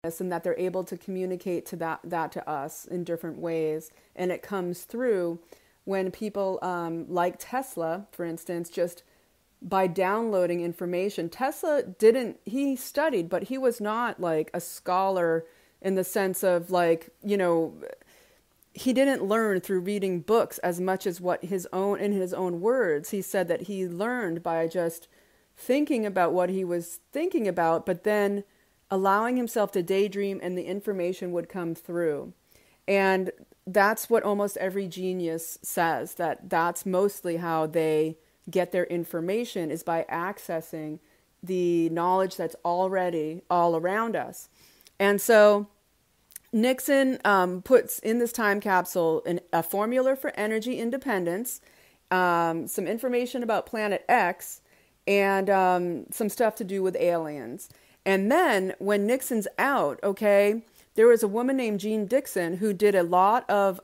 and that they're able to communicate to that to us in different ways. And it comes through when people like Tesla, for instance, just by downloading information. Tesla he studied, but he was not like a scholar in the sense of like, he didn't learn through reading books as much as in his own words. He said that he learned by just thinking about what he was thinking about, but then allowing himself to daydream, and the information would come through. And that's what almost every genius says, that's mostly how they get their information, is by accessing the knowledge that's already all around us. And so Nixon puts in this time capsule a formula for energy independence, some information about Planet X, and some stuff to do with aliens. And then when Nixon's out, okay, there was a woman named Jean Dixon who did a lot of,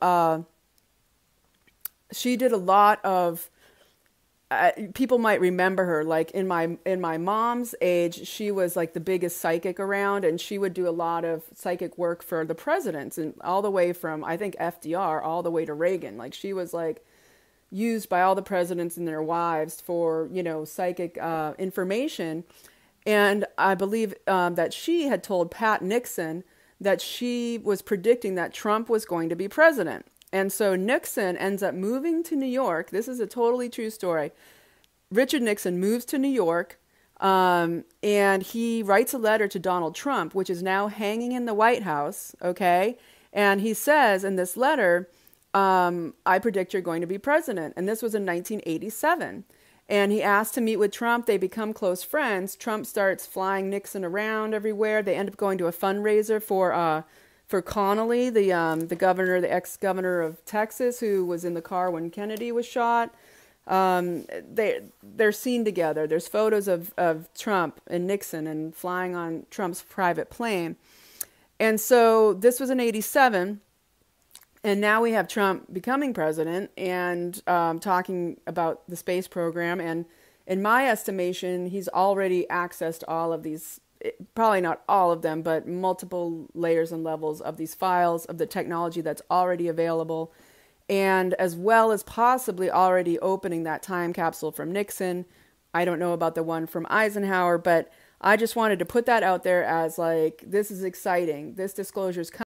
people might remember her, like in my mom's age, she was like the biggest psychic around, and she would do a lot of psychic work for the presidents, and all the way from, I think, FDR all the way to Reagan. Like, she was like used by all the presidents and their wives for, psychic information. And I believe that she had told Pat Nixon that she was predicting that Trump was going to be president. And so Nixon ends up moving to New York. This is a totally true story. Richard Nixon moves to New York, and he writes a letter to Donald Trump, which is now hanging in the White House, okay? And he says in this letter, I predict you're going to be president. And this was in 1987. And he asked to meet with Trump. They become close friends. Trump starts flying Nixon around everywhere. They end up going to a fundraiser for Connolly, the governor, the ex-governor of Texas, who was in the car when Kennedy was shot. They're seen together. There's photos of Trump and Nixon and flying on Trump's private plane. And so this was in 87. And now we have Trump becoming president and talking about the space program. And in my estimation, he's already accessed all of these, probably not all of them, but multiple layers and levels of these files of the technology that's already available. And as well as possibly already opening that time capsule from Nixon. I don't know about the one from Eisenhower, but I just wanted to put that out there as like, this is exciting. This disclosure is coming.